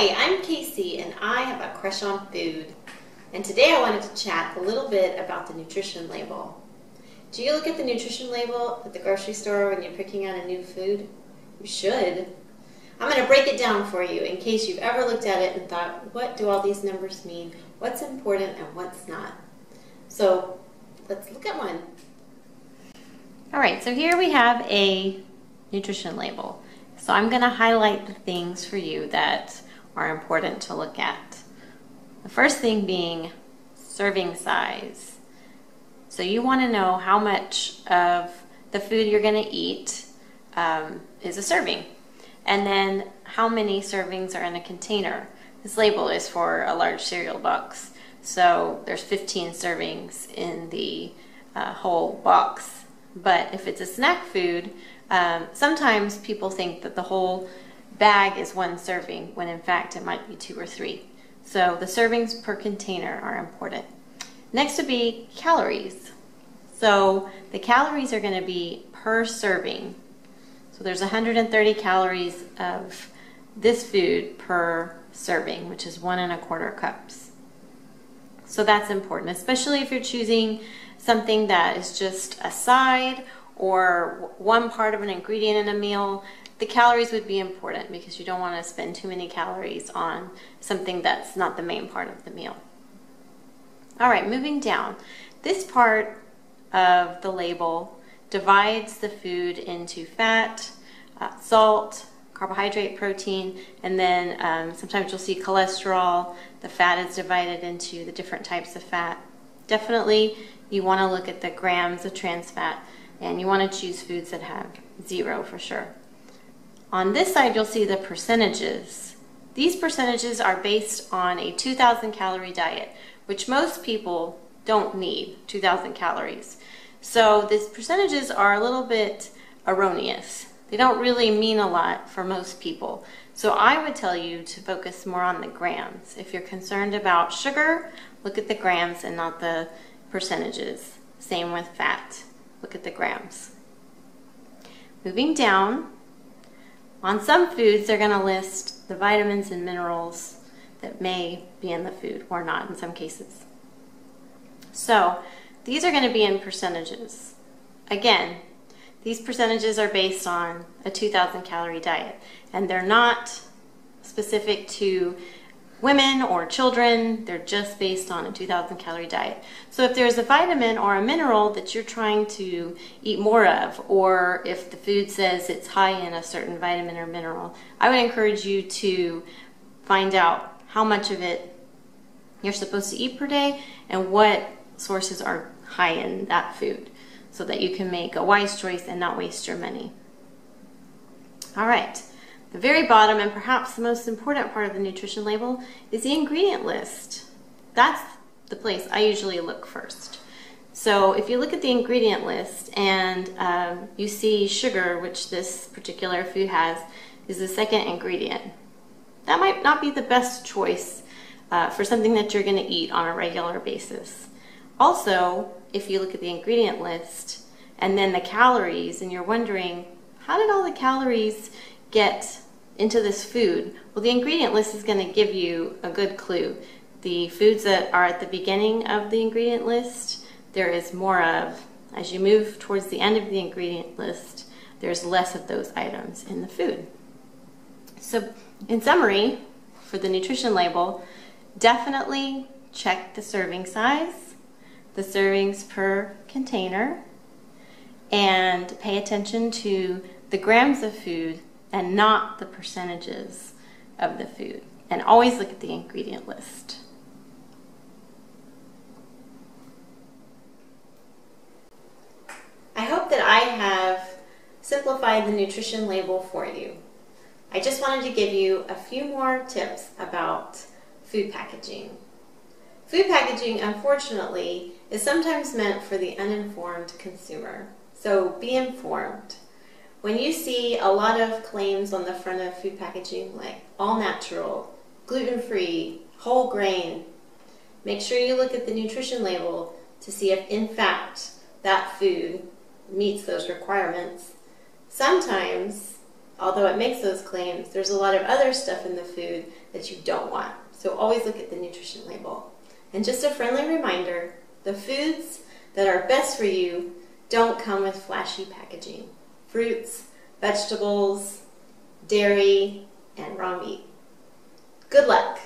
Hi, I'm Casey and I have a crush on food. And today I wanted to chat a little bit about the nutrition label. Do you look at the nutrition label at the grocery store when you're picking out a new food? You should. I'm going to break it down for you in case you've ever looked at it and thought, what do all these numbers mean? What's important and what's not? So let's look at one. Alright, so here we have a nutrition label. So I'm going to highlight the things for you that are important to look at. The first thing being serving size. So you want to know how much of the food you're going to eat is a serving. And then how many servings are in a container. This label is for a large cereal box. So there's 15 servings in the whole box. But if it's a snack food, sometimes people think that the whole bag is one serving, when in fact it might be 2 or 3. So the servings per container are important. Next would be calories. So the calories are going to be per serving. So there's 130 calories of this food per serving, which is 1 1/4 cups. So that's important, especially if you're choosing something that is just a side or one part of an ingredient in a meal. The calories would be important because you don't want to spend too many calories on something that's not the main part of the meal. Alright, moving down. This part of the label divides the food into fat, salt, carbohydrate, protein, and then sometimes you'll see cholesterol. The fat is divided into the different types of fat. Definitely you want to look at the grams of trans fat, and you want to choose foods that have 0 for sure. On this side you'll see the percentages. These percentages are based on a 2,000 calorie diet, which most people don't need 2,000 calories. So these percentages are a little bit erroneous. They don't really mean a lot for most people. So I would tell you to focus more on the grams. If you're concerned about sugar, look at the grams and not the percentages. Same with fat. Look at the grams. Moving down, on some foods they're going to list the vitamins and minerals that may be in the food or not in some cases. So these are going to be in percentages. Again, these percentages are based on a 2,000 calorie diet, and they're not specific to women or children. They're just based on a 2,000 calorie diet. So if there's a vitamin or a mineral that you're trying to eat more of, or if the food says it's high in a certain vitamin or mineral, I would encourage you to find out how much of it you're supposed to eat per day and what sources are high in that food, so that you can make a wise choice and not waste your money. All right, the very bottom and perhaps the most important part of the nutrition label is the ingredient list. That's the place I usually look first. So if you look at the ingredient list and you see sugar, which this particular food has, is the second ingredient. That might not be the best choice for something that you're going to eat on a regular basis. Also, if you look at the ingredient list and then the calories and you're wondering, how did all the calories get into this food? Well, the ingredient list is going to give you a good clue. The foods that are at the beginning of the ingredient list, there is more of. As you move towards the end of the ingredient list, there's less of those items in the food. So in summary, for the nutrition label, definitely check the serving size, the servings per container, and pay attention to the grams of food and not the percentages of the food. And always look at the ingredient list. I hope that I have simplified the nutrition label for you. I just wanted to give you a few more tips about food packaging. Food packaging, unfortunately, is sometimes meant for the uninformed consumer. So be informed. When you see a lot of claims on the front of food packaging like all natural, gluten-free, whole grain, make sure you look at the nutrition label to see if in fact that food meets those requirements. Sometimes although it makes those claims, there's a lot of other stuff in the food that you don't want. So always look at the nutrition label. And just a friendly reminder, the foods that are best for you don't come with flashy packaging. Fruits, vegetables, dairy, and raw meat. Good luck!